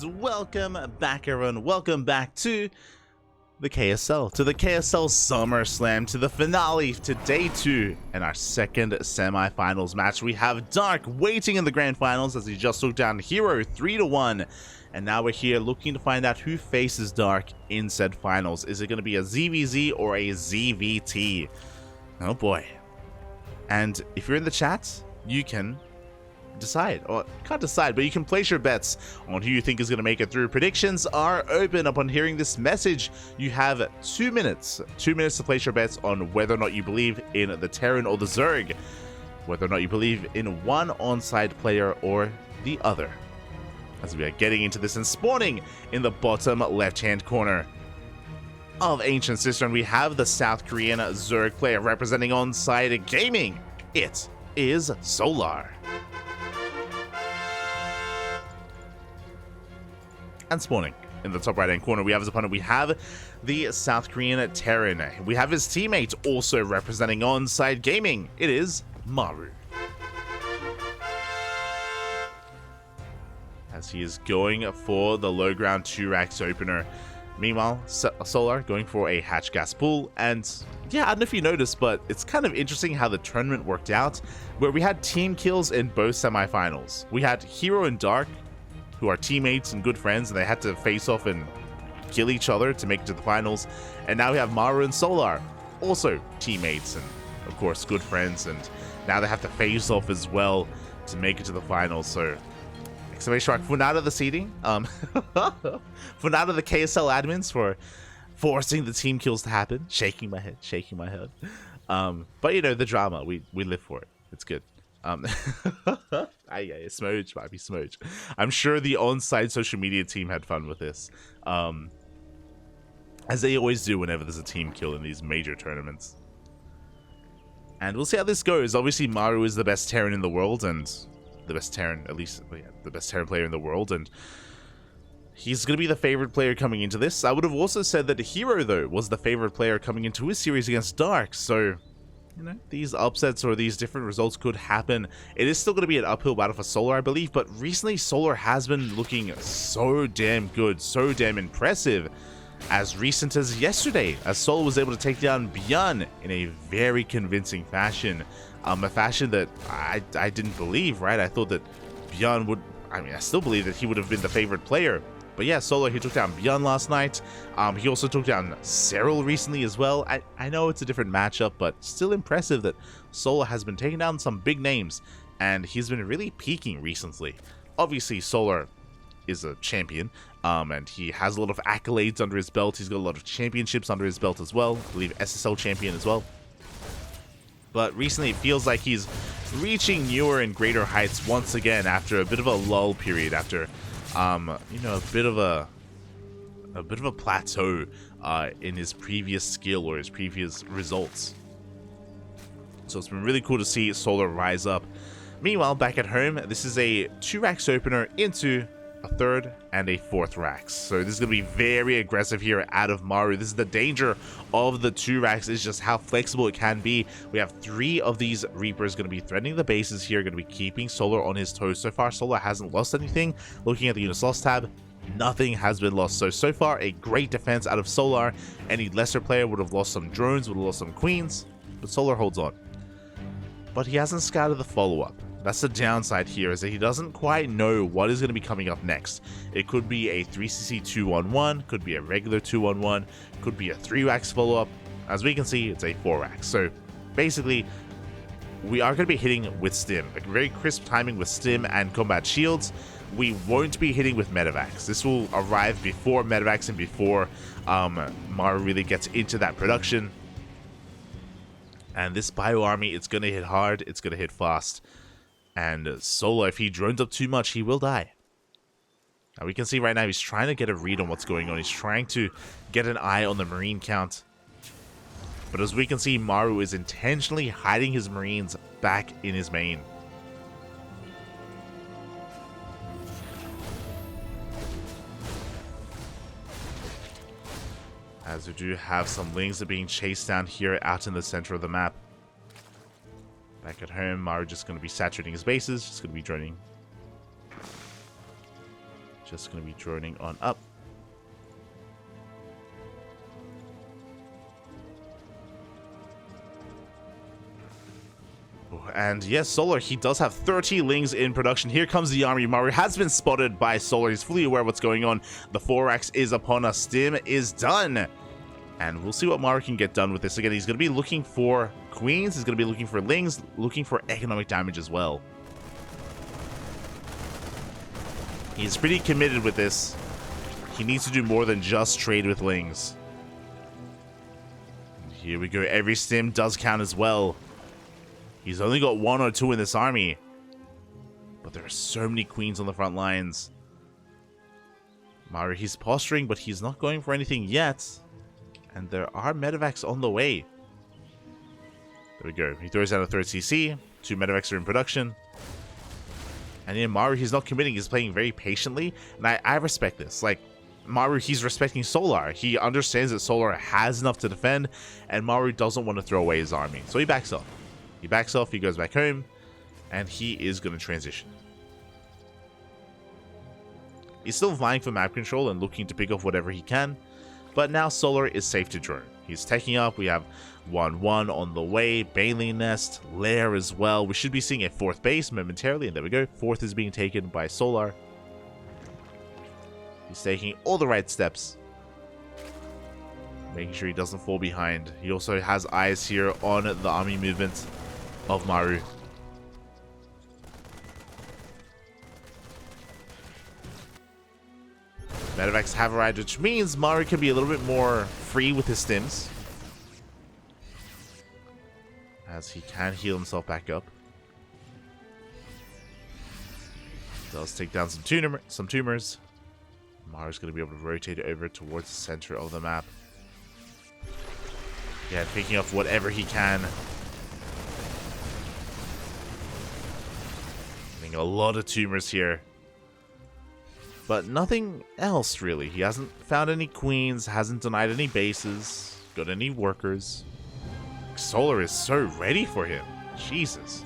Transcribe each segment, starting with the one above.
And welcome back, everyone. Welcome back to the KSL, to the KSL SummerSlam, to the finale, to day 2 and our second semi-finals match. We have Dark waiting in the grand finals as he just took down Hero 3-1. And now we're here looking to find out who faces Dark in said finals. Is it going to be a ZVZ or a ZVT? Oh boy. And if you're in the chat, you can decide, or can't decide, but you can place your bets on who you think is going to make it through. Predictions are open upon hearing this message. You have 2 minutes to place your bets on whether or not you believe in the Terran or the Zerg, whether or not you believe in one onside player or the other, as we are getting into this and spawning in the bottom left hand corner of Ancient Cistern. We have the South Korean Zerg player representing onside gaming. It is Solar. And spawning in the top right hand corner, we have his opponent. We have the South Korean Terran. We have his teammate also representing onside gaming. It is Maru, as he is going for the low ground 2-racks opener. Meanwhile, Solar going for a hatch gas pool. And yeah, I don't know if you noticed, but it's kind of interesting how the tournament worked out, where we had team kills in both semifinals. We had Hero and Dark, who are teammates and good friends, and they had to face off and kill each other to make it to the finals. And now we have Maru and Solar, also teammates and of course good friends, and now they have to face off as well to make it to the finals. So exclamation mark, Funada the seeding, Funada the KSL admins for forcing the team kills to happen. Shaking my head. But you know, the drama, we live for it. It's good. Smooch might be Smooch. I'm sure the on-site social media team had fun with this, as they always do whenever there's a team kill in these major tournaments. And we'll see how this goes. Obviously, Maru is the best Terran in the world, and the best Terran, at least, yeah, the best Terran player in the world, and he's going to be the favorite player coming into this. I would have also said that Hero, though, was the favorite player coming into his series against Dark, so you know, these upsets or these different results could happen. It is still going to be an uphill battle for Solar, I believe, but recently Solar has been looking so damn good, so damn impressive, as recent as yesterday, as Solar was able to take down Bjorn in a very convincing fashion. A fashion that I didn't believe, right? I thought that Bjorn would, I still believe that he would have been the favorite player. But yeah, Solar, he took down Bjorn last night. He also took down Cyril recently as well. I know it's a different matchup, but still impressive that Solar has been taking down some big names, and he's been really peaking recently. Obviously, Solar is a champion, and he has a lot of accolades under his belt. He's got a lot of championships under his belt as well. I believe SSL champion as well. But recently, it feels like he's reaching newer and greater heights once again after a bit of a lull period, after you know, a bit of a plateau in his previous skill or his previous results. So it's been really cool to see Solar rise up. Meanwhile, back at home, this is a 2-racks opener into a 3rd and a 4th racks. So this is going to be very aggressive here out of Maru. This is the danger of the 2-racks, is just how flexible it can be. We have 3 of these Reapers going to be threatening the bases here, going to be keeping Solar on his toes. So far, Solar hasn't lost anything. Looking at the units lost tab, nothing has been lost. So far, a great defense out of Solar. Any lesser player would have lost some drones, would have lost some queens, but Solar holds on. But he hasn't scouted the follow-up. That's the downside here, is that he doesn't quite know what is going to be coming up next. It could be a 3cc 2-1-1, could be a regular 2-1-1, could be a 3-racks follow-up. As we can see, it's a 4-racks. So basically, we are going to be hitting with stim, like very crisp timing with stim and combat shields. We won't be hitting with medevacs. This will arrive before medevacs and before Maru really gets into that production. And this bio army, it's going to hit hard, it's going to hit fast. And Solar, if he drones up too much, he will die. Now we can see right now he's trying to get a read on what's going on. He's trying to get an eye on the Marine count. But as we can see, Maru is intentionally hiding his Marines back in his main. As we do have some Lings that are being chased down here out in the center of the map. Back at home, Maru just going to be saturating his bases, just going to be droning Just going to be droning on up. And yes, Solar, he does have 30 Lings in production. Here comes the army. Maru has been spotted by Solar. He's fully aware of what's going on. The 4x is upon us. Stim is done. And we'll see what Maru can get done with this. Again, he's going to be looking for queens. He's going to be looking for Lings, looking for economic damage as well. He's pretty committed with this. He needs to do more than just trade with Lings. And here we go. Every Stim does count as well. He's only got 1 or 2 in this army. But there are so many queens on the front lines. Maru, he's posturing, but he's not going for anything yet. And there are medevacs on the way. There we go. He throws out a 3rd CC. 2 medevacs are in production. And in Maru, he's not committing. He's playing very patiently. And I respect this. Like, Maru, he's respecting Solar. He understands that Solar has enough to defend. And Maru doesn't want to throw away his army. So he backs off. He backs off, he goes back home, and he is going to transition. He's still vying for map control and looking to pick off whatever he can, but now Solar is safe to drone. He's taking up, we have 1-1 on the way, Baleen Nest, Lair as well. We should be seeing a 4th base momentarily, and there we go. 4th is being taken by Solar. He's taking all the right steps, making sure he doesn't fall behind. He also has eyes here on the army movement of Maru. Medevacs have arrived, which means Maru can be a little bit more free with his stims, as he can heal himself back up. Does take down some tumors. Maru's going to be able to rotate over towards the center of the map. Yeah, picking up whatever he can. Getting a lot of tumors here. But nothing else, really. He hasn't found any queens, hasn't denied any bases, got any workers. Solar is so ready for him. Jesus.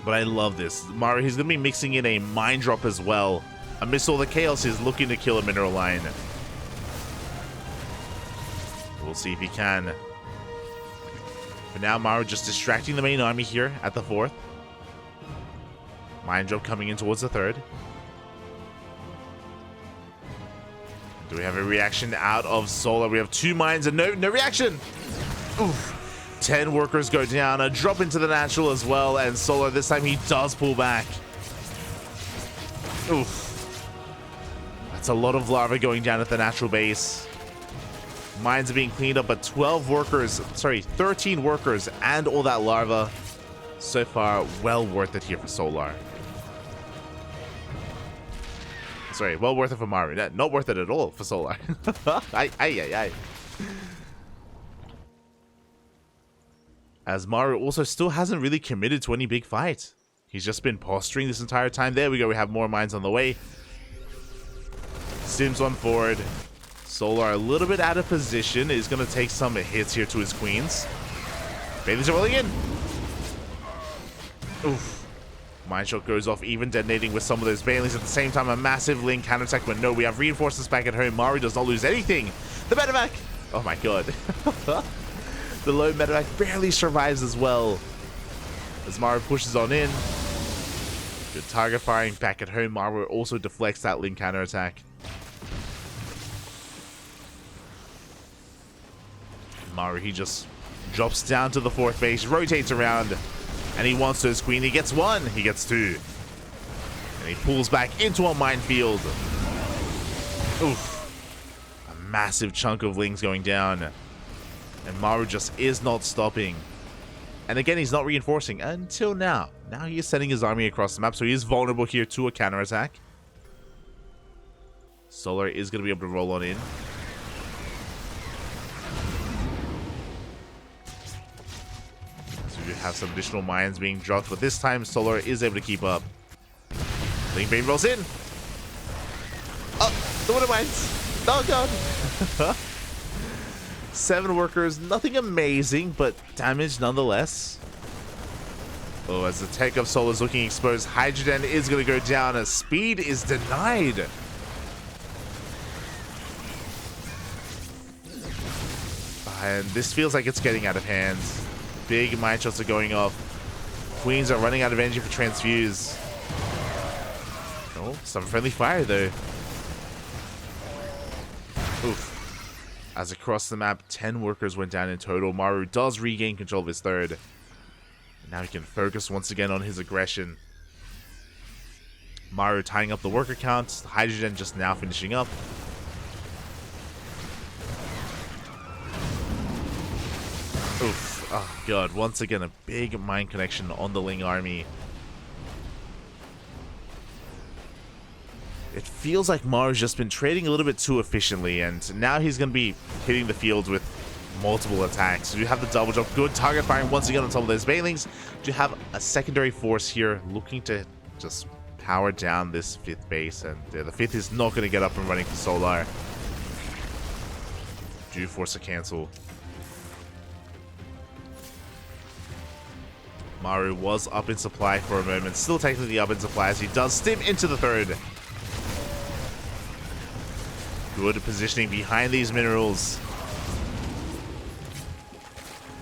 But I love this. Maru, he's going to be mixing in a Mine Drop as well. Amidst all the chaos, he's looking to kill a mineral line. We'll see if he can. For now, Maru just distracting the main army here at the 4th. Mine Drop coming in towards the 3rd. Do we have a reaction out of Solar? We have 2 mines and no reaction. Oof. 10 workers go down. A drop into the natural as well. And Solar, this time he does pull back. Oof. That's a lot of lava going down at the natural base. Mines are being cleaned up, but 13 workers and all that lava. So far, well worth it here for Solar. Sorry, well worth it for Maru. Not worth it at all for Solar. Aye. As Maru also still hasn't really committed to any big fight. He's just been posturing this entire time. There we go, we have more mines on the way. Sims on forward. Solar a little bit out of position. Is going to take some hits here to his queens. Bailey's rolling in. Oof. Mine Shot goes off, even detonating with some of those Baileys. At the same time, a massive Ling counterattack. But no, we have reinforcements back at home. Maru does not lose anything. The medevac. Oh my god. The low medevac barely survives as well. As Maru pushes on in. Good target firing back at home. Maru also deflects that Ling counterattack. Maru, he just drops down to the 4th base, rotates around, and he wants those queen. He gets 1, he gets 2. And he pulls back into a minefield. Oof. A massive chunk of Lings going down. And Maru just is not stopping. And again, he's not reinforcing until now. Now he is sending his army across the map, so he is vulnerable here to a counterattack. Solar is going to be able to roll on in. We have some additional mines being dropped, but this time Solar is able to keep up. Ling Bane rolls in. Oh, the water mines. Oh god. 7 workers, nothing amazing, but damage nonetheless. Oh, as the tech of Soul is looking exposed, Hydrogen is going to go down as speed is denied. And this feels like it's getting out of hand. Big mine shots are going off. Queens are running out of energy for transfuse. Oh, some friendly fire though. Oof. As across the map, 10 workers went down in total. Maru does regain control of his third. Now he can focus once again on his aggression. Maru tying up the worker count. Hydrogen just now finishing up. Oof. Oh god, once again a big mine connection on the Ling army. It feels like Maru's just been trading a little bit too efficiently, and now he's going to be hitting the field with multiple attacks. You have the double jump, good target firing once again on top of those Banelings. You have a secondary force here looking to just power down this 5th base, and the 5th is not going to get up and running for Solar. Do force a cancel. Maru was up in supply for a moment, still technically up in supply as he does stim into the 3rd. Good positioning behind these minerals.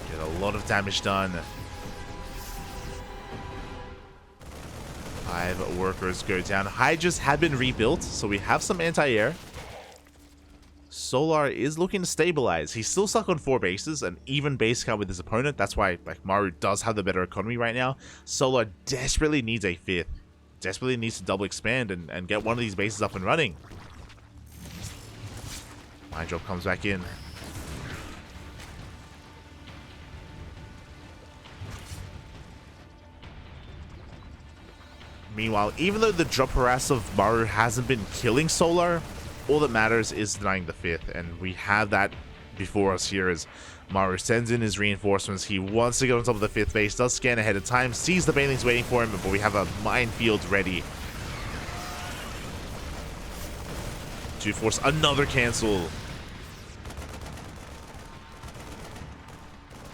Get a lot of damage done. 5 workers go down. Hydras have been rebuilt, so we have some anti-air. Solar is looking to stabilize. He's still stuck on 4 bases, an even base count with his opponent. That's why Maru does have the better economy right now. Solar desperately needs a 5th. Desperately needs to double expand and get one of these bases up and running. Mine drop comes back in. Meanwhile, even though the drop harass of Maru hasn't been killing Solar, all that matters is denying the 5th, and we have that before us here as Maru sends in his reinforcements. He wants to get on top of the 5th base, does scan ahead of time, sees the Banelings waiting for him, but we have a minefield ready. To force another cancel.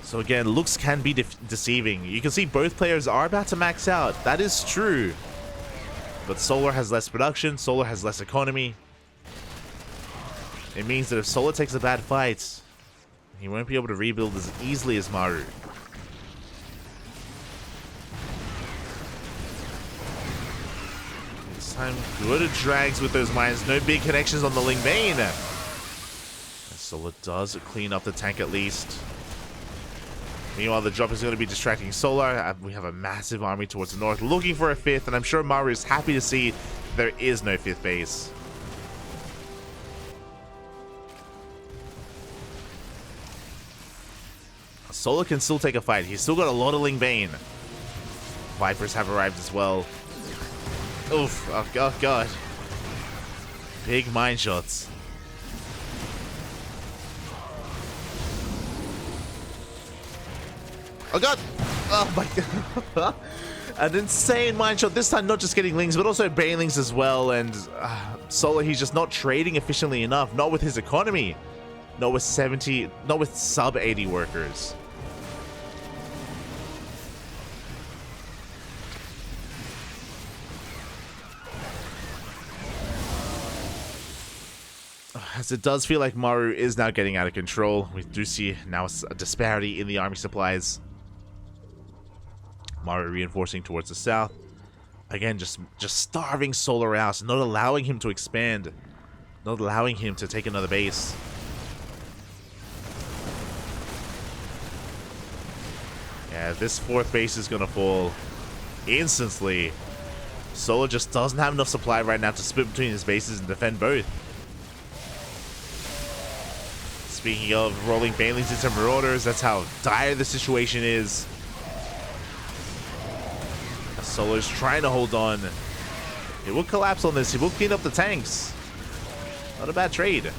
So again, looks can be deceiving. You can see both players are about to max out. That is true. But Solar has less production. Solar has less economy. It means that if Solar takes a bad fight, he won't be able to rebuild as easily as Maru. This time, good at drags with those mines. No big connections on the Ling Bane. And Solar does clean up the tank at least. Meanwhile, the drop is going to be distracting Solar. We have a massive army towards the north looking for a 5th, and I'm sure Maru is happy to see there is no 5th base. Solar can still take a fight. He's still got a lot of Ling Bane. Vipers have arrived as well. Oof. Oh, God. Big mine shots. Oh god! Oh my god! An insane mine shot. This time not just getting Lings, but also Banelings as well. And Solar, he's just not trading efficiently enough. Not with his economy. Not with 70, not with sub 80 workers. As it does feel like Maru is now getting out of control. We do see now a disparity in the army supplies. Maru reinforcing towards the south. Again, just starving Solar out, not allowing him to expand, not allowing him to take another base. Yeah, this 4th base is gonna fall instantly. Solar just doesn't have enough supply right now to split between his bases and defend both. Speaking of rolling Banelings into Marauders, that's how dire the situation is. Solar's trying to hold on. He will collapse on this. He will clean up the tanks. Not a bad trade.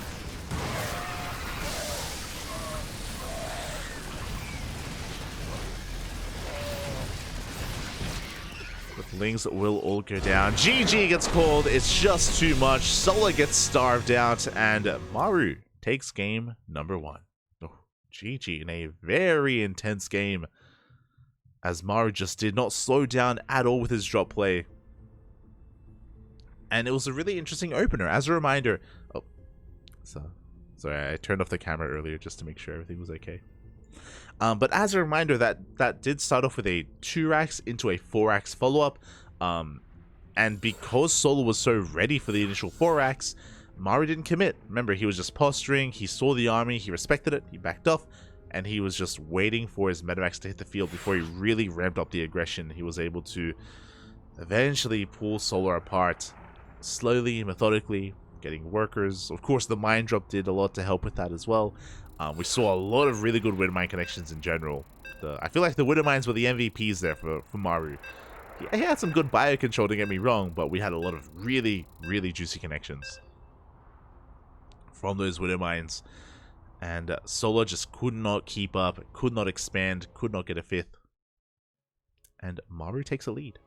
The Lings will all go down. GG gets called. It's just too much. Solar gets starved out, and Maru takes game number 1. Oh, GG in a very intense game. as Maru just did not slow down at all with his drop play. And it was a really interesting opener. As a reminder... Oh, sorry, I turned off the camera earlier just to make sure everything was okay. But as a reminder, that did start off with a 2-racks into a 4-racks follow-up. And because Solo was so ready for the initial 4-racks, Maru didn't commit. Remember, he was just posturing, he saw the army, he respected it, he backed off, and he was just waiting for his Medivacs to hit the field before he really ramped up the aggression. He was able to eventually pull Solar apart, slowly, methodically, getting workers. Of course, the mine drop did a lot to help with that as well. We saw a lot of really good wind mine connections in general. I feel like the wind mines were the MVPs there for Maru. He had some good bio control, don't get me wrong, but we had a lot of really, really juicy connections from those wind mines. And Solo just could not keep up, could not expand, could not get a 5th. And Maru takes a lead.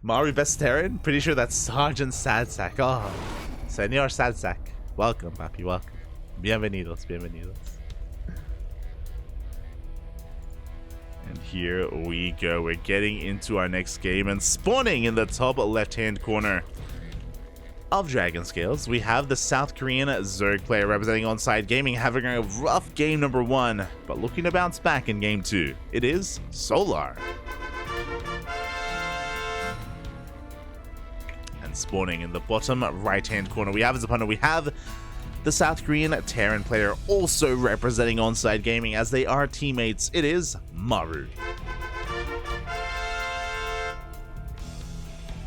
Maru best Terran? Pretty sure that's Sergeant Sadsack. Oh, Senor Sadsack. Welcome, papi, welcome. Bienvenidos, bienvenidos. And here we go. We're getting into our next game and spawning in the top left-hand corner of Dragon Scales. We have the South Korean Zerg player representing Onside Gaming having a rough game number 1, but looking to bounce back in game 2. It is Solar. And spawning in the bottom right-hand corner, we have his opponent. We have the South Korean Terran player also representing Onside Gaming as they are teammates. It is Maru.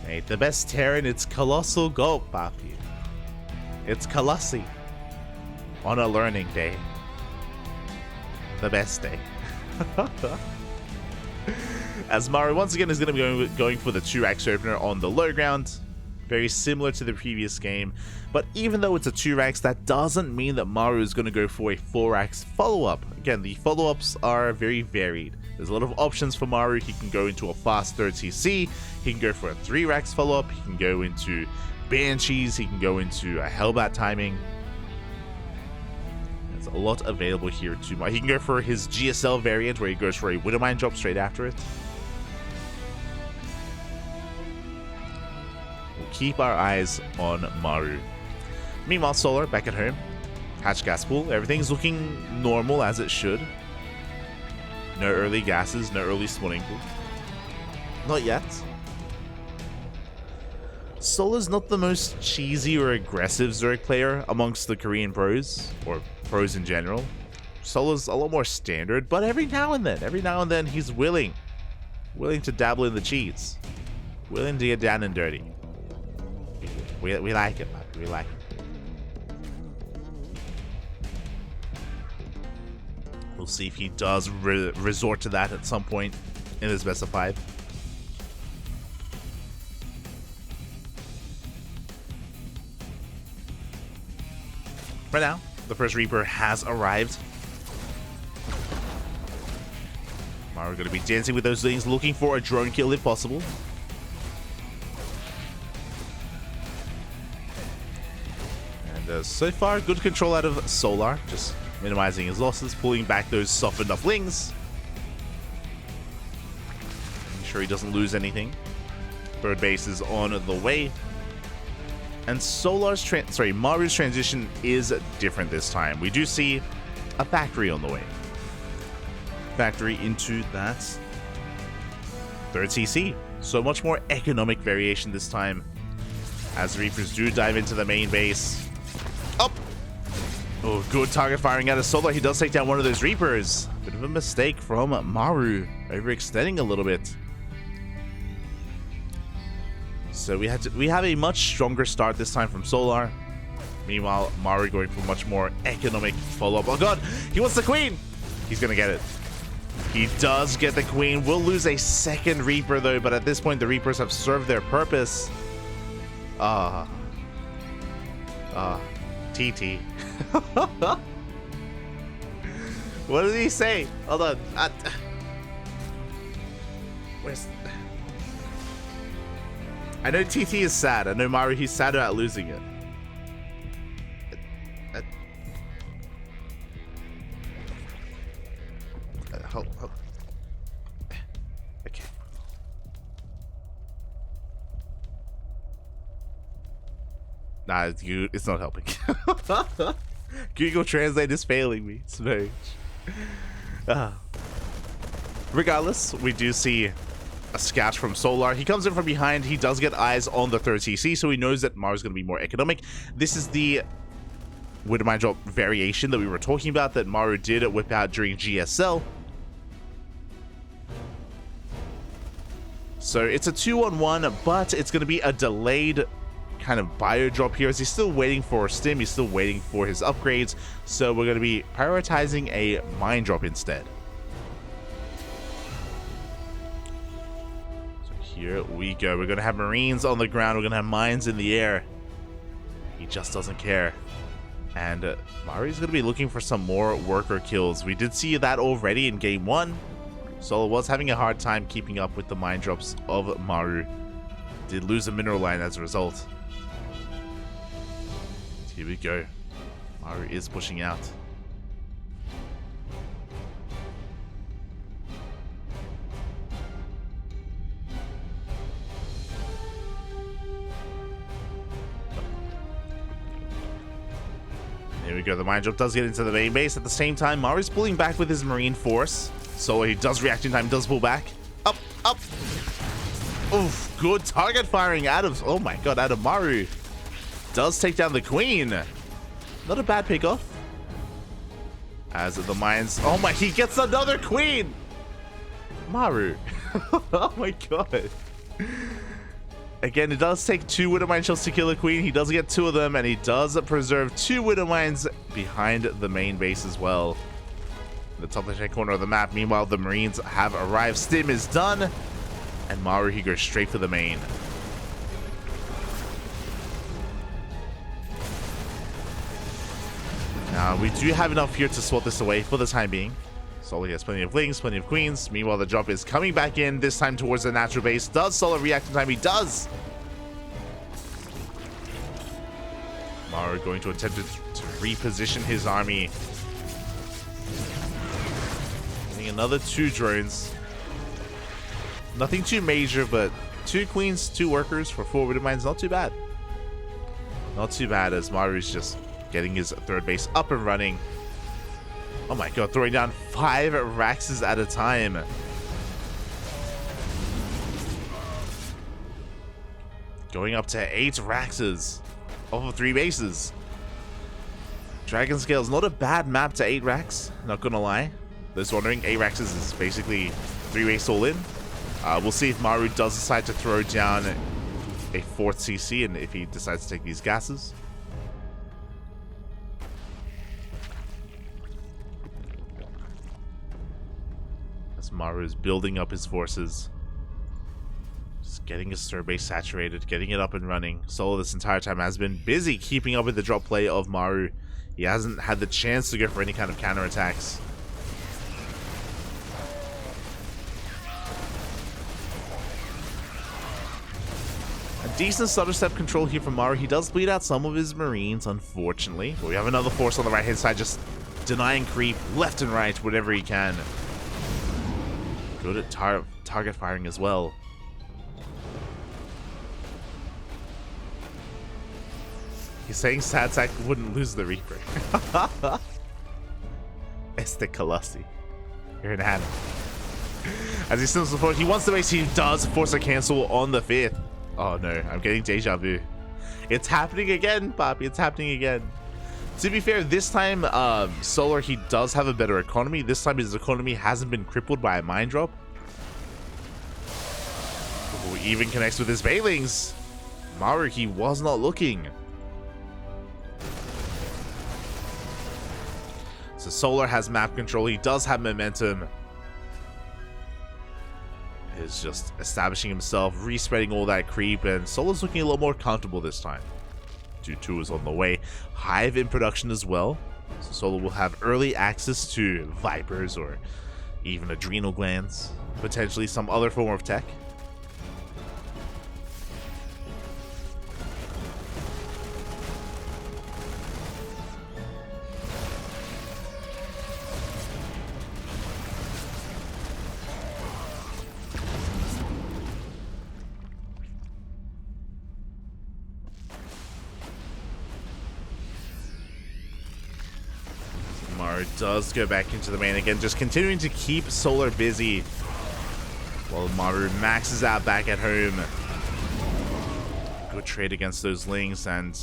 Ain't the best Terran, it's Colossal Go, papi. It's Colossi. On a learning day. The best day. As Maru once again is going to be going for the 2-racks opener on the low ground. Very similar to the previous game, but even though it's a 2-racks, that doesn't mean that Maru is going to go for a 4-racks follow-up. Again, the follow-ups are very varied. There's a lot of options for Maru. He can go into a fast 3rd CC, he can go for a 3-racks follow-up, he can go into Banshees, he can go into a Hellbat timing. There's a lot available here too. He can go for his GSL variant where he goes for a Widowmine drop straight after it. Keep our eyes on Maru. Meanwhile, Solar back at home. Hatch gas pool. Everything's looking normal as it should. No early gases, no early spawning pool. Not yet. Solar's not the most cheesy or aggressive Zerg player amongst the Korean pros, or pros in general. Solar's a lot more standard, but every now and then he's willing to dabble in the cheese. Willing to get down and dirty. We like it, man. We like it. We'll see if he does resort to that at some point in his best of 5. For now, the first Reaper has arrived. Maru going to be dancing with those things, looking for a drone kill if possible. So far, good control out of Solar, just minimizing his losses, pulling back those softened up lings. Making sure he doesn't lose anything. 3rd base is on the way. And Maru's transition is different this time. We do see a factory on the way. Factory into that 3rd CC. So much more economic variation this time. As Reapers do dive into the main base. Up! Oh, good target firing out of Solar. He does take down one of those Reapers. Bit of a mistake from Maru. Overextending a little bit. So we have a much stronger start this time from Solar. Meanwhile, Maru going for much more economic follow-up. Oh god, he wants the Queen! He's gonna get it. He does get the Queen. We'll lose a 2nd Reaper though, but at this point the Reapers have served their purpose. TT. What did he say? Hold on. Where's... I know TT is sad. I know Maru, he's sad about losing it. help. Okay. Nah, it's not helping. Google Translate is failing me. Smooch. Regardless, we do see a scout from Solar. He comes in from behind. He does get eyes on the third CC, so he knows that Maru's going to be more economic. This is the Widowmine drop variation that we were talking about that Maru did whip out during GSL. So it's a 2-on-1, but it's going to be a delayed kind of bio drop here as he's still waiting for stim. He's still waiting for his upgrades. So we're going to be prioritizing a mine drop instead. Here we go. We're going to have Marines on the ground. We're going to have mines in the air. He just doesn't care. And Mari's going to be looking for some more worker kills. We did see that already in game 1. Solo was having a hard time keeping up with the mine drops of Maru. Did lose a mineral line as a result. Here we go. Maru is pushing out. There we go. The mine drop does get into the main base. At the same time, Maru's pulling back with his marine force. So he does react in time, does pull back. Up. Oof, good target firing out of, oh my god, out of Maru. Does take down the queen. Not a bad pickoff. As the mines, oh my, he gets another queen. Maru. Oh my god. Again, it does take 2 Widow Mine shells to kill a queen. He does get 2 of them, and he does preserve 2 Widow Mines behind the main base as well. In the top left-hand corner of the map, meanwhile, the Marines have arrived. Stim is done, and Maru, he goes straight for the main. Now, we do have enough here to swat this away for the time being. Solo has plenty of lings, plenty of queens. Meanwhile, the drop is coming back in, this time towards the natural base. Does Solo react in time? He does! Maru going to attempt to reposition his army. Getting another 2 drones. Nothing too major, but 2 queens, 2 workers for 4 Widow Mines. Not too bad. Not too bad as Maru's just getting his third base up and running. Oh my god, throwing down 5 Raxes at a time. Going up to 8 Raxes off of 3 bases. Dragon Scale is not a bad map to 8 Rax, not gonna lie. Those wondering, 8 Raxes is basically 3 base all in. We'll see if Maru does decide to throw down a 4th CC and if he decides to take these gases. Maru is building up his forces. Just getting his third base saturated, getting it up and running. Solo this entire time has been busy keeping up with the drop play of Maru. He hasn't had the chance to go for any kind of counterattacks. A decent stutter step control here from Maru. He does bleed out some of his Marines, unfortunately. But we have another force on the right hand side just denying creep left and right whenever he can. Good at target firing as well. He's saying Sadsack wouldn't lose the Reaper. Este Colossi. You're an animal. As he still before, he wants the base. He does force a cancel on the 5th. Oh no, I'm getting deja vu. It's happening again, Poppy. It's happening again. To be fair, this time, Solar, he does have a better economy. This time his economy hasn't been crippled by a mine drop. Who even connects with his Bailings. Maru, he was not looking. So Solar has map control. He does have momentum. He's just establishing himself, respreading all that creep, and Solar's looking a little more comfortable this time. 2-2 is on the way. Hive in production as well. So Solo will have early access to Vipers or even adrenal glands. Potentially some other form of tech. does go back into the main again, just continuing to keep Solar busy while Maru maxes out back at home. Good trade against those Lings, and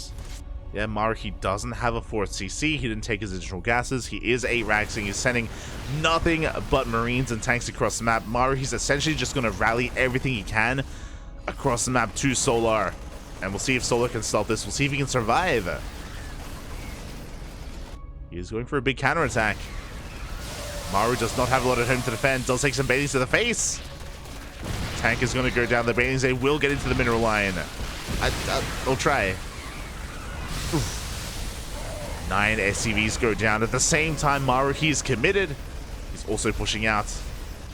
yeah, Maru, he doesn't have a 4th CC. He didn't take his additional gases. He is 8 raxing. He's sending nothing but Marines and tanks across the map. Maru, he's essentially just going to rally everything he can across the map to Solar. And we'll see if Solar can stop this. We'll see if he can survive. He is going for a big counterattack. Maru does not have a lot at home to defend. Does take some baitings to the face. Tank is going to go down the baitings. They will get into the mineral line. I'll try. Oof. 9 SCVs go down. At the same time, Maru, he's committed. He's also pushing out.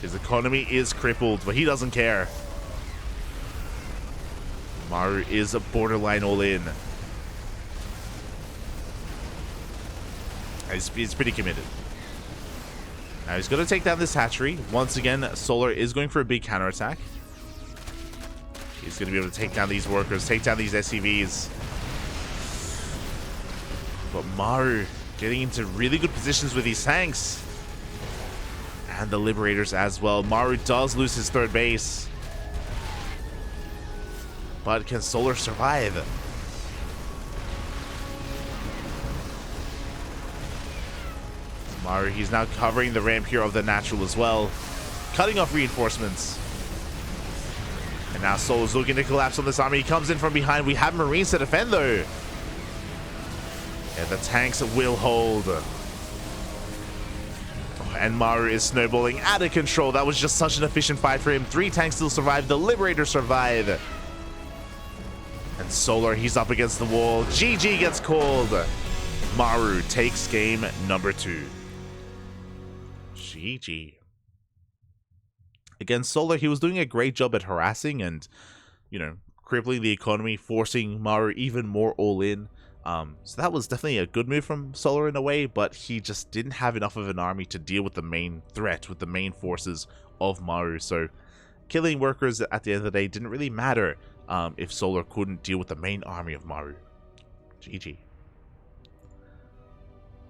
His economy is crippled, but he doesn't care. Maru is a borderline all in. He's pretty committed. Now he's going to take down this hatchery. Once again, Solar is going for a big counterattack. He's going to be able to take down these workers, take down these SCVs. But Maru getting into really good positions with these tanks. And the Liberators as well. Maru does lose his 3rd base. But can Solar survive? Maru, he's now covering the ramp here of the natural as well. Cutting off reinforcements. And now Solar's looking to collapse on this army. He comes in from behind. We have Marines to defend though. And the tanks will hold. And Maru is snowballing out of control. That was just such an efficient fight for him. 3 tanks still survive. The Liberators survive. And Solar, he's up against the wall. GG gets called. Maru takes game number 2. GG. Against Solar, he was doing a great job at harassing and, you know, crippling the economy, forcing Maru even more all in. So that was definitely a good move from Solar in a way, but he just didn't have enough of an army to deal with the main threat, with the main forces of Maru. So killing workers at the end of the day didn't really matter if Solar couldn't deal with the main army of Maru. GG.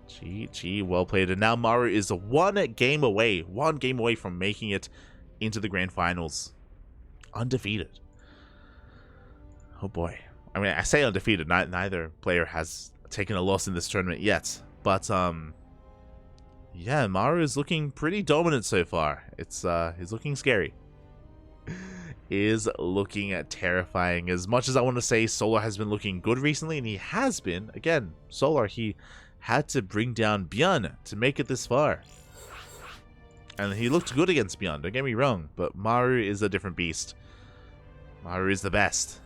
GG, well played. And now Maru is one game away from making it into the grand finals. Undefeated. Oh boy. I mean, I say undefeated. Neither player has taken a loss in this tournament yet. But, yeah, Maru is looking pretty dominant so far. He's looking scary. Is looking terrifying. As much as I want to say Solar has been looking good recently, and he has been. Again, Solar, he had to bring down Bjorn to make it this far. And he looked good against Bjorn, don't get me wrong, but Maru is a different beast. Maru is the best.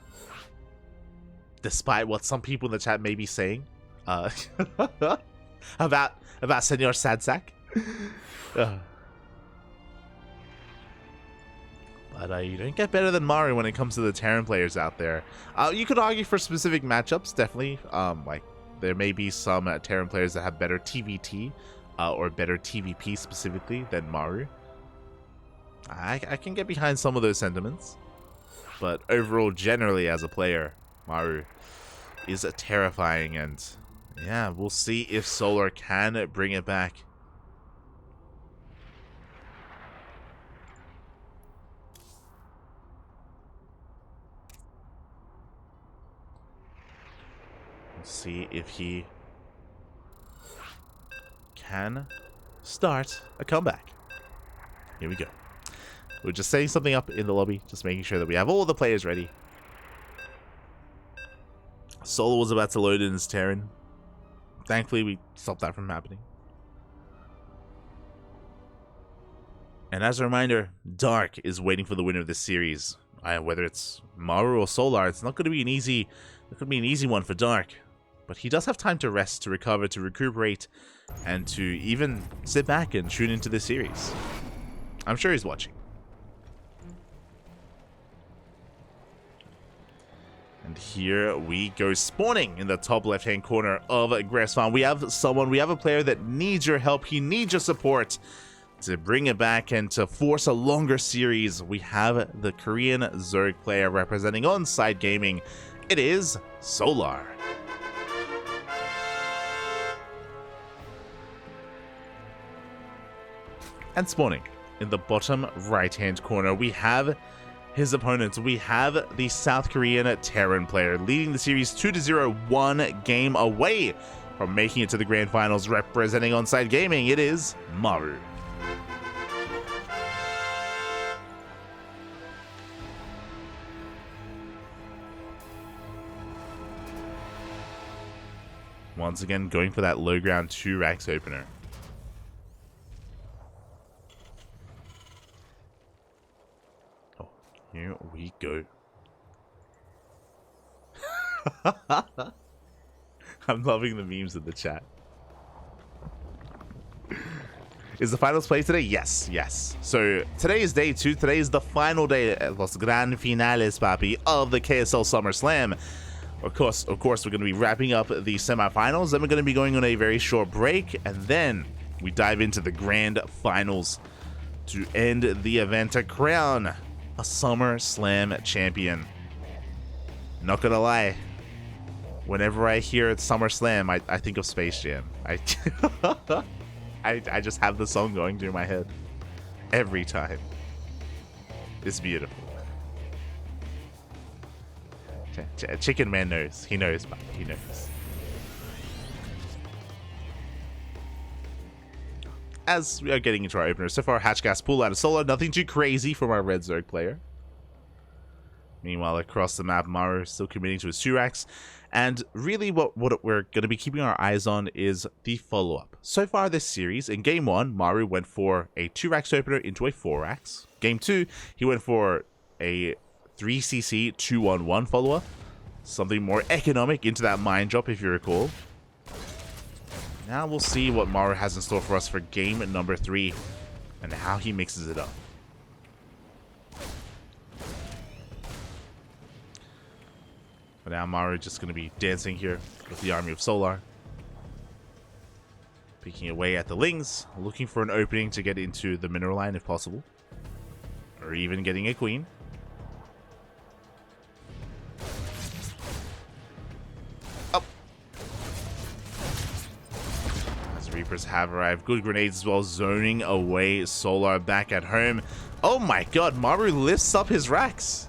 Despite what some people in the chat may be saying about Senor Sadsack. But you don't get better than Maru when it comes to the Terran players out there. You could argue for specific matchups, definitely. Like, there may be some Terran players that have better TVT or better TVP specifically than Maru. I can get behind some of those sentiments. But overall, generally as a player, Maru is terrifying, and yeah, we'll see if Solar can bring it back. We'll see if he can start a comeback. Here we go. We're just setting something up in the lobby, just making sure that we have all the players ready. Solar was about to load in his Terran. Thankfully, we stopped that from happening. And as a reminder, Dark is waiting for the winner of this series. Whether it's Maru or Solar, it's not going to be an easy one for Dark. But he does have time to rest, to recover, to recuperate, and to even sit back and tune into this series. I'm sure he's watching. And here we go, spawning in the top left-hand corner of Grass Farm. We have a player that needs your help. He needs your support to bring it back and to force a longer series. We have the Korean Zerg player representing On-Site Gaming. It is Solar. And spawning in the bottom right-hand corner, we have his opponents. We have the South Korean Terran player leading the series 2-0, one game away from making it to the grand finals. Representing Onside Gaming, it is Maru. Once again, going for that low ground 2 racks opener. Oh, here we go. I'm loving the memes in the chat. Is the finals played today? Yes, yes. So today is day 2. Today is the final day, los gran finales, papi, of the KSL Summer Slam. Of course, we're going to be wrapping up the semifinals. Then we're going to be going on a very short break, and then we dive into the grand finals to end the event to crown a Summer Slam champion. Not gonna lie, whenever I hear Summer Slam, I think of Space Jam. I just have the song going through my head every time. It's beautiful. Chicken Man knows. He knows, but he knows. As we are getting into our opener, so far Hatchgas pull out of solo. Nothing too crazy from our Red Zerg player. Meanwhile, across the map, Maru still committing to his 2 racks. And really what we're going to be keeping our eyes on is the follow-up. So far this series, in Game 1, Maru went for a 2 racks opener into a 4 racks. Game 2, he went for a 3cc 2-on-1 follow-up. Something more economic into that mine drop, if you recall. Now we'll see what Maru has in store for us for game number 3 and how he mixes it up. But now Maru just going to be dancing here with the army of Solar. Picking away at the Lings, looking for an opening to get into the mineral line if possible. Or even getting a queen. Up. As Reapers have arrived. Good grenades as well, zoning away Solar back at home. Oh my god, Maru lifts up his racks.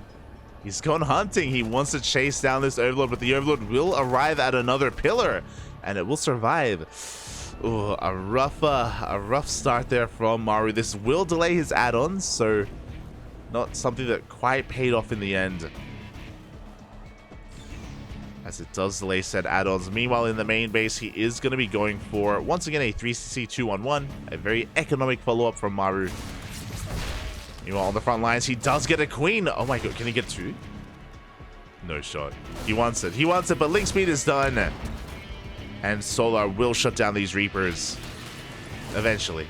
He's gone hunting. He wants to chase down this Overlord, but the Overlord will arrive at another pillar, and it will survive. Ooh, a rough start there from Maru. This will delay his add-ons, so not something that quite paid off in the end, as it does delay said add-ons. Meanwhile, in the main base, he is going to be going for, once again, a 3cc 2-on-1, a very economic follow-up from Maru. Meanwhile, on the front lines, he does get a queen. Oh my god, can he get 2? No shot. He wants it. He wants it, but link speed is done. And Solar will shut down these Reapers eventually.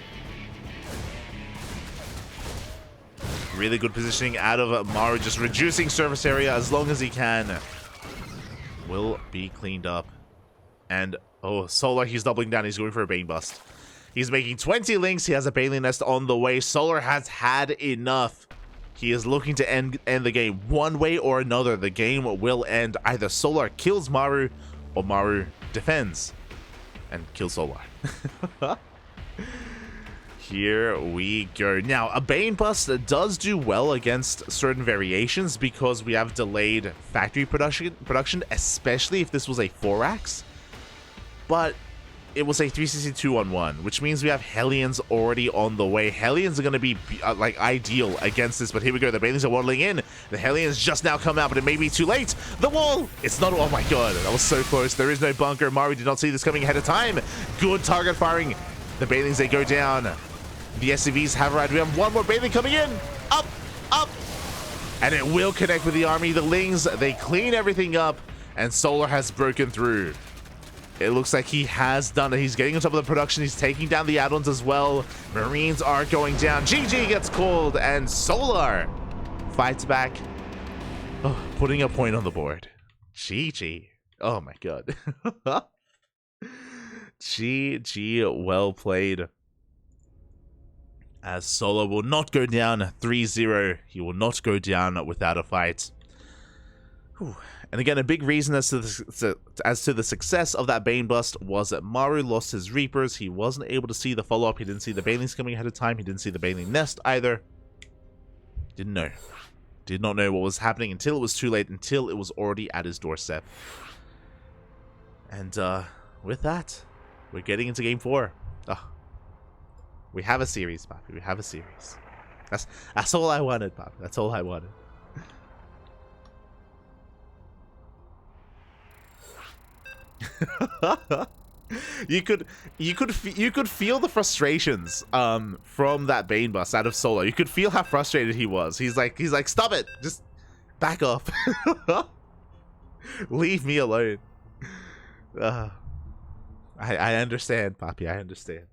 Really good positioning out of Maru, just reducing surface area as long as he can. Will be cleaned up. And, oh, Solar, he's doubling down. He's going for a Bane Bust. He's making 20 links. He has a Bailey Nest on the way. Solar has had enough. He is looking to end the game. One way or another, the game will end. Either Solar kills Maru or Maru defends and kills Solar. Here we go. Now, a Bane Bust does do well against certain variations because we have delayed factory production, especially if this was a 4-axe. But it was a 3cc 2-on-1, which means we have Hellions already on the way. Hellions are going to be like ideal against this, but here we go. The Banelings are waddling in. The Hellions just now come out, but it may be too late. The wall! It's not. Oh my god, that was so close. There is no bunker. Maru did not see this coming ahead of time. Good target firing. The Banelings, they go down. The SCVs have arrived. We have one more Baneling coming in. Up, up. And it will connect with the army. The Lings, they clean everything up, and Solar has broken through. It looks like he has done it. He's getting on top of the production. He's taking down the add-ons as well. Marines are going down. GG gets called, and Solar fights back. Oh, putting a point on the board. GG. Oh my god. GG, well played. As Solar will not go down 3-0. He will not go down without a fight. Whew. And again, a big reason as to the success of that Bane bust was that Maru lost his Reapers. He wasn't able to see the follow-up. He didn't see the Banelings coming ahead of time. He didn't see the Baneling nest either. Didn't know. Did not know what was happening until it was too late, until it was already at his doorstep. And with that, we're getting into Game 4. Oh, we have a series, Papi. We have a series. That's all I wanted, Papi. That's all I wanted. you could feel the frustrations from that Bane bust out of Solo. You could feel how frustrated he was. He's like, stop it, just back off. Leave me alone. I understand, Papi. I understand.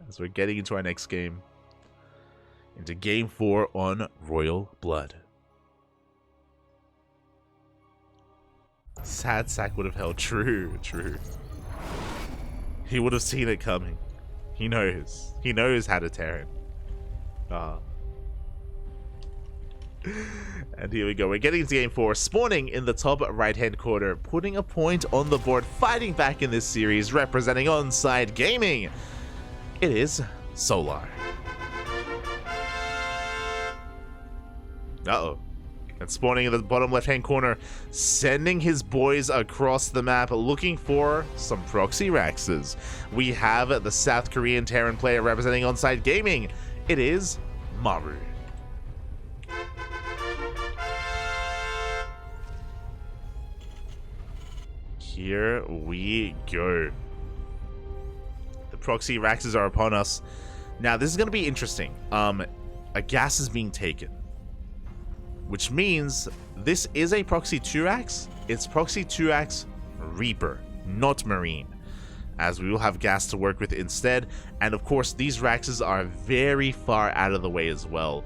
As we're getting into our next game, into Game 4 on Royal Blood. Sad Sack would have held true. He would have seen it coming. He knows. He knows how to tear him. And here we go. We're getting into Game 4. Spawning in the top right-hand corner. Putting a point on the board. Fighting back in this series. Representing Onside Gaming. It is Solar. Uh-oh. And spawning in the bottom left-hand corner, sending his boys across the map, looking for some proxy Raxes. We have the South Korean Terran player representing Onside Gaming. It is Maru. Here we go. The proxy Raxes are upon us. Now, this is going to be interesting. A gas is being taken, which means this is a proxy 2-ax. It's proxy 2-ax Reaper, not Marine, as we will have gas to work with instead. And of course, these Raxes are very far out of the way as well.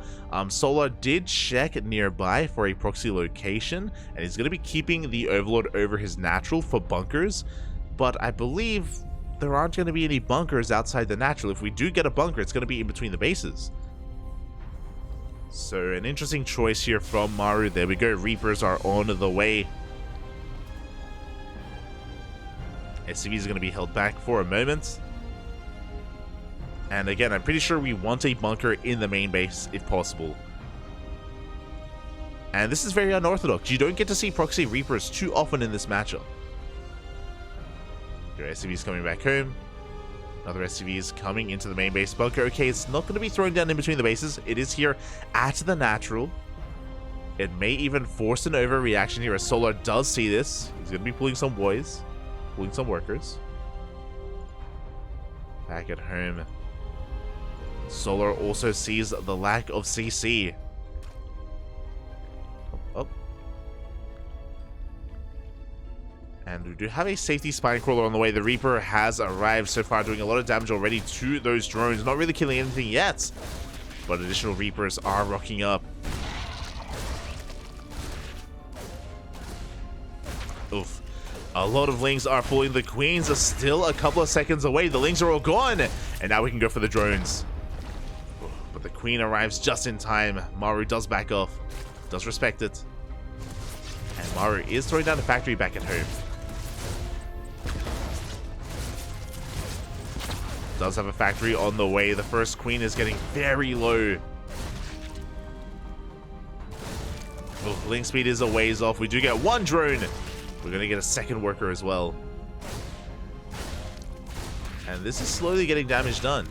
Solar did check nearby for a proxy location, and he's going to be keeping the Overlord over his natural for bunkers, but I believe there aren't going to be any bunkers outside the natural. If we do get a bunker, it's going to be in between the bases. So an interesting choice here from Maru. There we go. Reapers are on the way. SCV is going to be held back for a moment. And again, I'm pretty sure we want a bunker in the main base if possible. And this is very unorthodox. You don't get to see proxy Reapers too often in this matchup. Your SCV is coming back home. Another SCV is coming into the main base bunker. Okay, it's not going to be thrown down in between the bases. It is here at the natural. It may even force an overreaction here as Solar does see this. He's going to be pulling some boys, pulling some workers. Back at home, Solar also sees the lack of CC. Up. And we do have a safety spine crawler on the way. The Reaper has arrived so far, doing a lot of damage already to those drones. Not really killing anything yet, but additional Reapers are rocking up. Oof. A lot of Lings are pulling. The Queens are still a couple of seconds away. The Lings are all gone. And now we can go for the drones. But the Queen arrives just in time. Maru does back off. Does respect it. And Maru is throwing down the factory back at home. Does have a factory on the way. The first Queen is getting very low. Oh, link speed is a ways off. We do get one drone. We're going to get a second worker as well. And this is slowly getting damage done.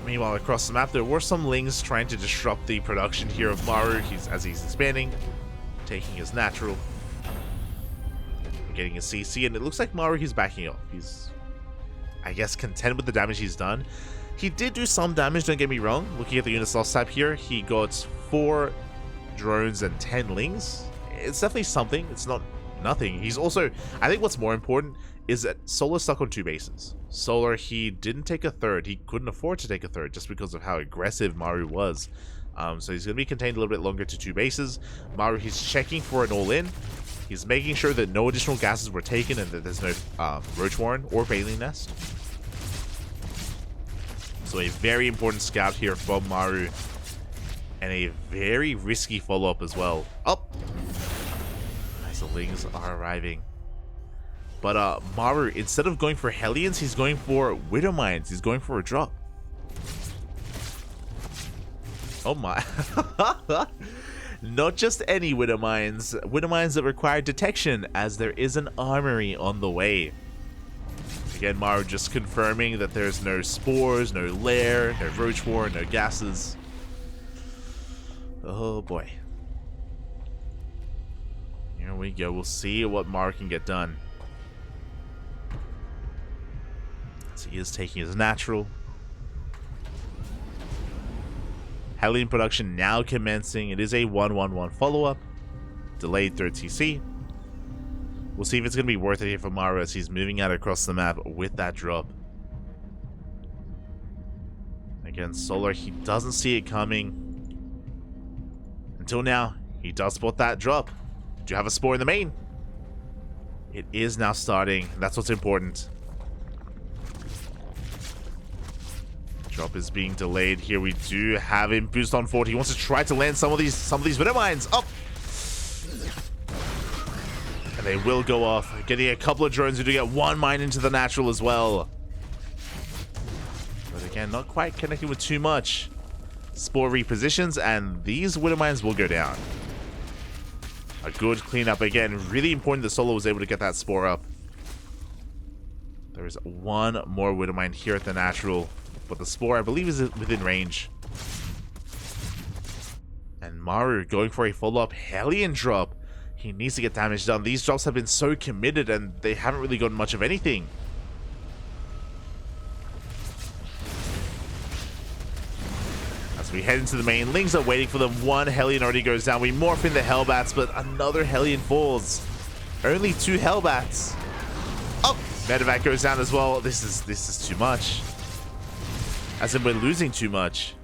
Meanwhile, across the map, there were some Lings trying to disrupt the production here of Maru as he's expanding, taking his natural. Getting a CC, and it looks like Maru, he's backing off. He's, I guess, content with the damage he's done. He did do some damage, don't get me wrong. Looking at the units lost tab here, he got 4 drones and 10 Lings. It's definitely something. It's not nothing. He's also, I think what's more important is that Solar's stuck on 2 bases. Solar, he didn't take a third. He couldn't afford to take a third just because of how aggressive Maru was. So he's going to be contained a little bit longer to 2 bases. Maru, he's checking for an all-in. He's making sure that no additional gases were taken and that there's no Roach Warren or Bailey Nest. So So a very important scout here from Maru. And a very risky follow-up as well. Oh! As the Lings are arriving. But Maru, instead of going for Hellions, he's going for Widow Mines. He's going for a drop. Oh my. Not just any Widow Mines that require detection, as there is an armory on the way. Again, Maru just confirming that there's no spores, no lair, no roach war, no gases. Oh boy. Here we go. We'll see what Maru can get done. So he is taking his natural. Hellion production now commencing. It is a 1-1-1 follow-up. Delayed third TC. We'll see if it's going to be worth it here for Maru as he's moving out across the map with that drop. Again, Solar, he doesn't see it coming. Until now, he does spot that drop. Do you have a spore in the main? It is now starting. That's what's important. Drop is being delayed. Here we do have him boost on 40. He wants to try to land some of these Widow Mines. Up. And they will go off. Getting a couple of drones who do get one mine into the natural as well. But again, not quite connecting with too much. Spore repositions, and these Widow Mines will go down. A good cleanup again. Really important that Solo was able to get that spore up. There is one more Widow Mine here at the natural. But the spore, I believe, is within range. And Maru going for a follow-up Hellion drop. He needs to get damage done. These drops have been so committed and they haven't really gotten much of anything. As we head into the main, Lings are waiting for them. One Hellion already goes down. We morph in the Hellbats, but another Hellion falls. Only 2 Hellbats. Oh, Medevac goes down as well. This is too much. As in, we're losing too much.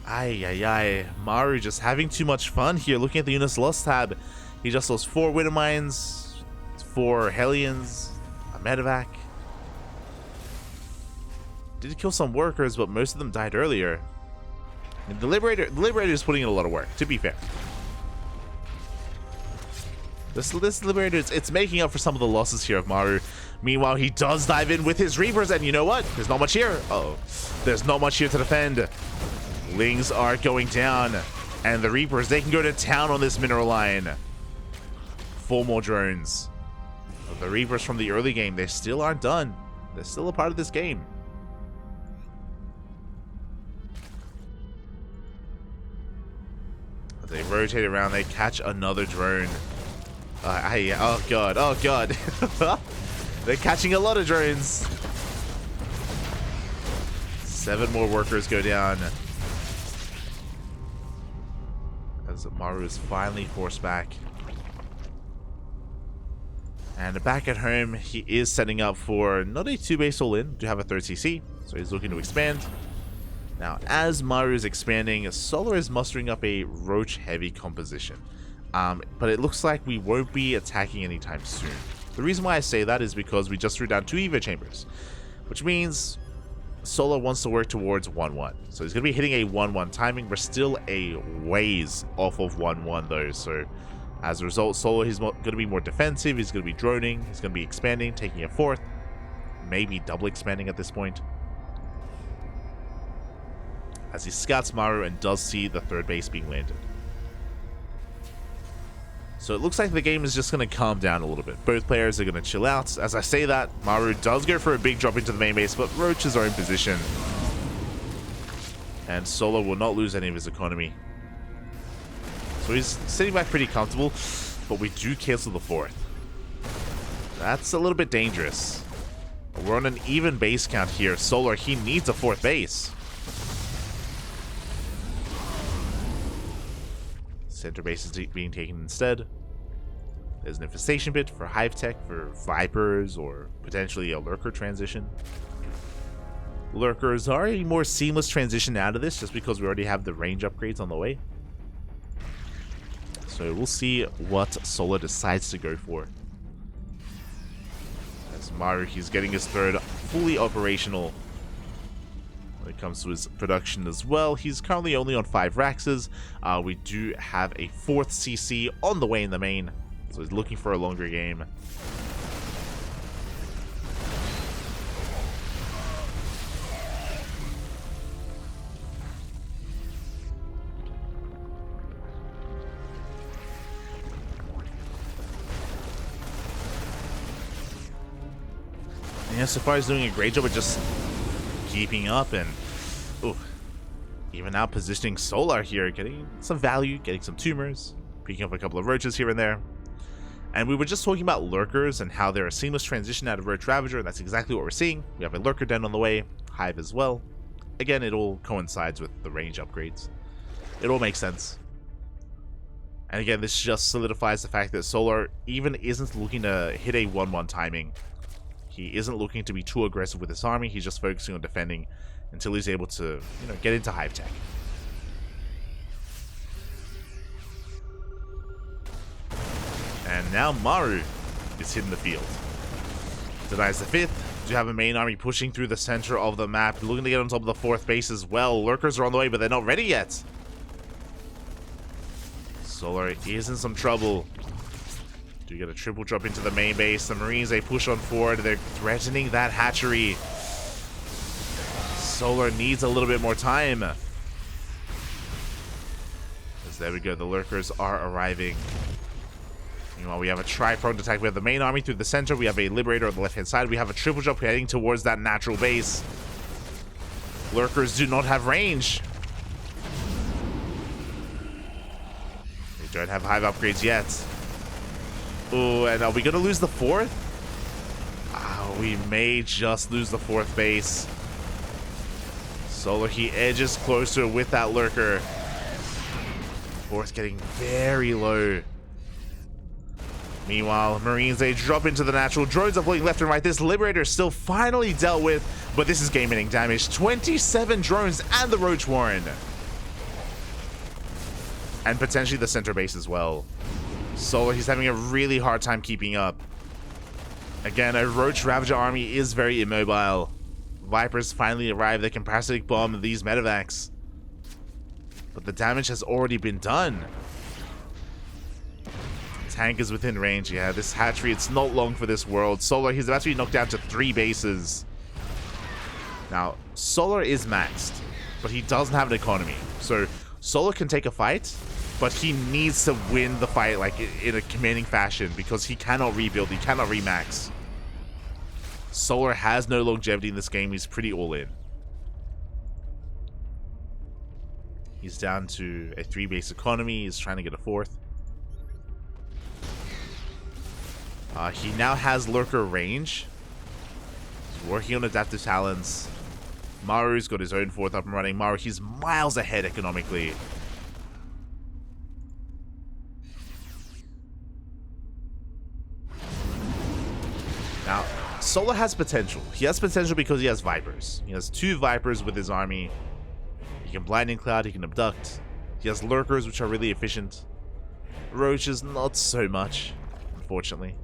Ay. Maru just having too much fun here. Looking at the units lost tab. He just lost 4 Widow Mines, 4 Hellions, a Medevac. Did kill some workers, but most of them died earlier. And the Liberator is putting in a lot of work, to be fair. This Liberator, it's making up for some of the losses here of Maru. Meanwhile, he does dive in with his Reapers, and you know what? There's not much here. Uh-oh. There's not much here to defend. Lings are going down, and the Reapers, they can go to town on this mineral line. 4 more drones. But the Reapers from the early game, they still aren't done. They're still a part of this game. As they rotate around, they catch another drone. Oh god. They're catching a lot of drones. 7 more workers go down. As Maru is finally forced back. And back at home, he is setting up for not a 2-base all-in, to have a 3rd CC, so he's looking to expand. Now, as Maru is expanding, Solar is mustering up a roach-heavy composition. But it looks like we won't be attacking anytime soon. The reason why I say that is because we just threw down 2 Evo Chambers, which means Solar wants to work towards 1-1. So he's going to be hitting a 1-1 timing. We're still a ways off of 1-1 though, so as a result, Solar, he's going to be more defensive, he's going to be droning, he's going to be expanding, taking a 4th, maybe double expanding at this point. As he scouts Maru and does see the 3rd base being landed. So it looks like the game is just going to calm down a little bit. Both players are going to chill out. As I say that, Maru does go for a big drop into the main base, but roaches are in position. And Solo will not lose any of his economy. So he's sitting back pretty comfortable, but we do cancel the 4th. That's a little bit dangerous. We're on an even base count here. Solar, he needs a 4th base. Center base is being taken instead. There's an infestation bit for Hive Tech for Vipers or potentially a Lurker transition. Lurkers are a more seamless transition out of this just because we already have the range upgrades on the way. So we'll see what Solar decides to go for. As Maru, he's getting his 3rd fully operational. when it comes to his production as well. He's currently only on 5 Raxes. We do have a 4th CC on the way in the main, so he's looking for a longer game. Yeah, so far he's doing a great job of just keeping up and even now positioning Solar here, getting some value, getting some tumors, picking up a couple of roaches here and there. And we were just talking about lurkers and how they're a seamless transition out of Roach Ravager, and that's exactly what we're seeing. We have a lurker den on the way, Hive as well. Again, it all coincides with the range upgrades. It all makes sense. And again, this just solidifies the fact that Solar even isn't looking to hit a 1-1 timing. He isn't looking to be too aggressive with his army. He's just focusing on defending until he's able to, get into Hive Tech. And now Maru is hitting the field. Denies the 5th. Do have a main army pushing through the center of the map, looking to get on top of the 4th base as well. Lurkers are on the way, but they're not ready yet. Solar is in some trouble. Do get a triple drop into the main base. The Marines, they push on forward. They're threatening that hatchery. Solar needs a little bit more time. As there we go, the lurkers are arriving. Meanwhile, we have a tri-pronged attack. We have the main army through the center. We have a Liberator on the left-hand side. We have a triple drop heading towards that natural base. Lurkers do not have range. They don't have Hive upgrades yet. Oh, and are we going to lose the 4th? We may just lose the 4th base. Solar, he edges closer with that lurker. 4th getting very low. Meanwhile, Marines, they drop into the natural. Drones are floating left and right. This Liberator is still finally dealt with, but this is game-ending damage. 27 drones and the Roach Warren. And potentially the center base as well. Solar, he's having a really hard time keeping up. Again, a Roach Ravager army is very immobile. Vipers finally arrive. They can parasitic bomb these medevacs. But the damage has already been done. Tank is within range. Yeah, this hatchery, it's not long for this world. Solar, he's about to be knocked down to 3 bases. Now, Solar is maxed, but he doesn't have an economy. So, Solar can take a fight, but he needs to win the fight like in a commanding fashion because he cannot rebuild, he cannot remax. Solar has no longevity in this game. He's pretty all in. He's down to a 3-base economy. He's trying to get a 4th. He now has lurker range. He's working on adaptive talents. Maru's got his own 4th up and running. Maru, he's miles ahead economically. Now, Solar has potential. He has potential because he has Vipers. He has 2 Vipers with his army. He can Blinding Cloud, he can Abduct. He has Lurkers, which are really efficient. Roaches, not so much, unfortunately.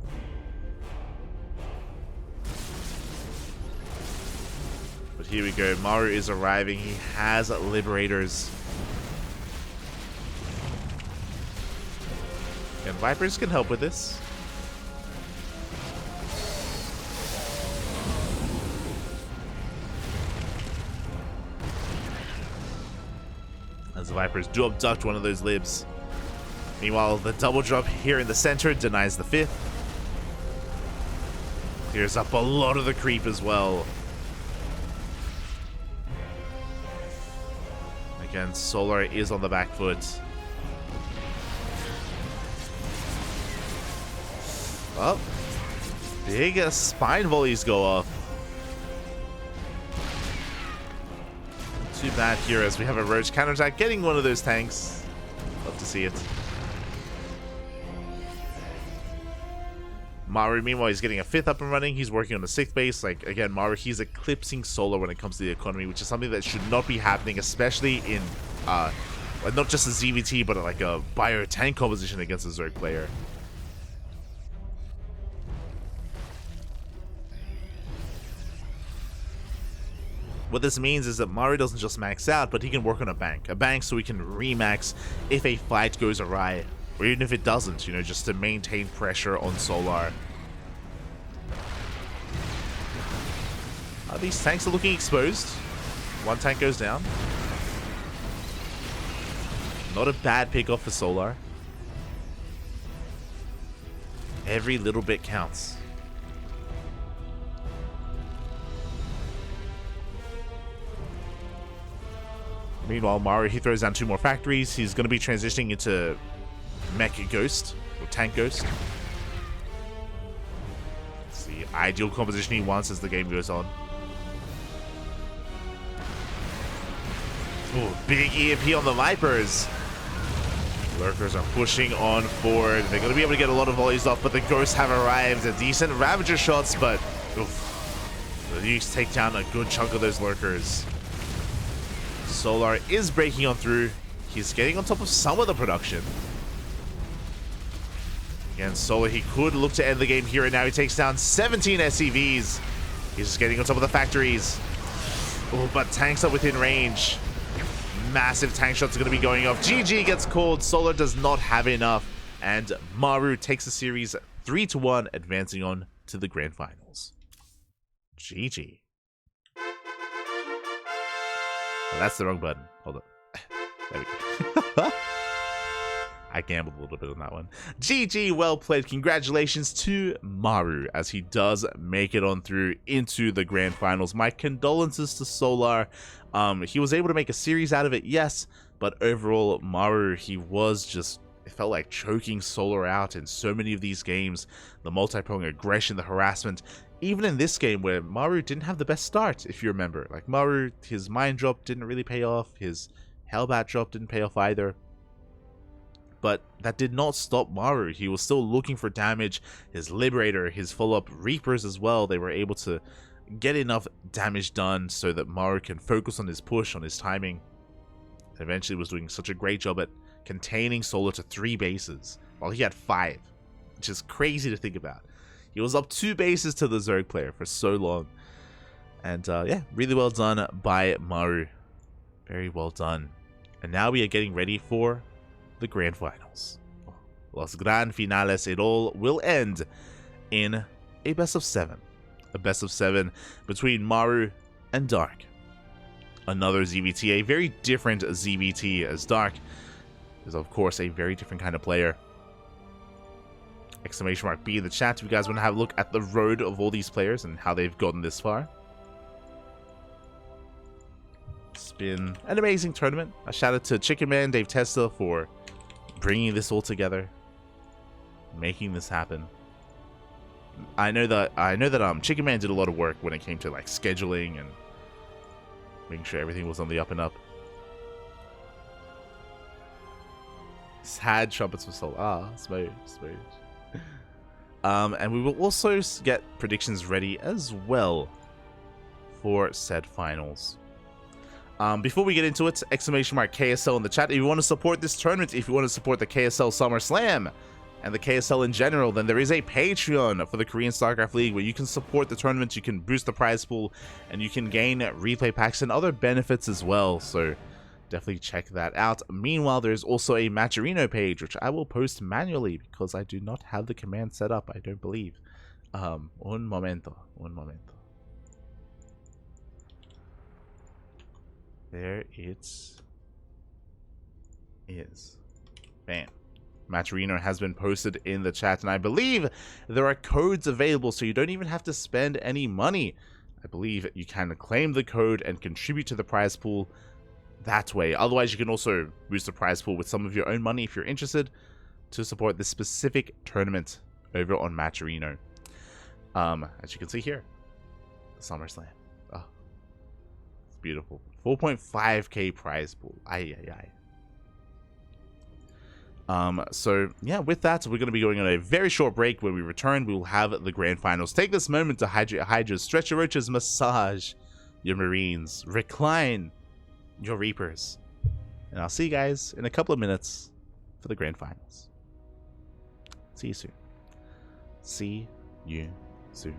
But here we go. Maru is arriving. He has Liberators. And Vipers can help with this. As the Vipers do abduct one of those libs. Meanwhile, the double drop here in the center denies the 5th. Clears up a lot of the creep as well. Again, Solar is on the back foot. Oh, big spine volleys go off. Too bad here as we have a Roach counterattack getting one of those tanks. Love to see it. Maru, meanwhile, he's getting a 5th up and running. He's working on the 6th base. Like, again, Maru, he's eclipsing Solar when it comes to the economy, which is something that should not be happening, especially in, not just a ZVT, but like a bio-tank composition against a Zerg player. What this means is that Maru doesn't just max out, but he can work on a bank. A bank so he can remax if a fight goes awry. Or even if it doesn't, you know, just to maintain pressure on Solar. These tanks are looking exposed. One tank goes down. Not a bad pickoff for Solar. Every little bit counts. Meanwhile, Maru, he throws down 2 more factories. He's going to be transitioning into Mech Ghost, or Tank Ghost. It's the ideal composition he wants as the game goes on. Oh, big EMP on the Vipers. Lurkers are pushing on forward. They're going to be able to get a lot of volleys off, but the Ghosts have arrived. A decent Ravager shots, but oof, the Nukes take down a good chunk of those Lurkers. Solar is breaking on through. He's getting on top of some of the production. Again, Solar, he could look to end the game here, and now he takes down 17 SCVs. He's just getting on top of the factories. Oh, but tanks are within range. Massive tank shots are going to be going off. GG gets called. Solar does not have enough. And Maru takes the series 3-1, advancing on to the grand finals. GG. Oh, that's the wrong button. Hold on. There we go. I gambled a little bit on that one. GG, well played. Congratulations to Maru as he does make it on through into the grand finals. My condolences to Solar. He was able to make a series out of it, yes, but overall, Maru, he was just, it felt like choking Solar out in so many of these games. The multi-pronged aggression, the harassment, even in this game where Maru didn't have the best start, if you remember. Like, Maru, his mine drop didn't really pay off, his Hellbat drop didn't pay off either. But that did not stop Maru. He was still looking for damage. His Liberator, his follow-up Reapers as well, they were able to get enough damage done so that Maru can focus on his push, on his timing. And eventually was doing such a great job at containing Solar to 3 bases, while he had 5, which is crazy to think about. He was up 2 bases to the Zerg player for so long. And yeah, really well done by Maru. Very well done. And now we are getting ready for the grand finals. Los Gran Finales, it all will end in a best of 7. A best of 7 between Maru and Dark. Another ZVT, a very different ZVT, as Dark is of course a very different kind of player. Exclamation mark B in the chat if you guys want to have a look at the road of all these players and how they've gotten this far. It's been an amazing tournament. A shout out to Chicken Man, Dave Testa for bringing this all together, making this happen. I know that Chicken Man did a lot of work when it came to like scheduling and making sure everything was on the up and up. Sad trumpets for Soul. Smooth. And we will also get predictions ready as well for said finals. Before we get into it, exclamation mark KSL in the chat. If you want to support this tournament, if you want to support the KSL Summer Slam and the KSL in general, then there is a Patreon for the Korean StarCraft League where you can support the tournament, you can boost the prize pool, and you can gain replay packs and other benefits as well. So definitely check that out. Meanwhile, there's also a Matcherino page, which I will post manually because I do not have the command set up, I don't believe. Un momento. There it is. Bam. Matcherino has been posted in the chat, and I believe there are codes available, so you don't even have to spend any money. I believe you can claim the code and contribute to the prize pool that way. Otherwise, you can also boost the prize pool with some of your own money if you're interested to support this specific tournament over on Matcherino. As you can see here, SummerSlam. Oh, it's beautiful. 4.5k prize pool. So yeah, with that, we're going to be going on a very short break. When we return, we will have the grand finals. Take this moment to hydrate your Hydras, stretch your roaches, massage your Marines, recline your Reapers. And I'll see you guys in a couple of minutes for the grand finals. See you soon. See you soon.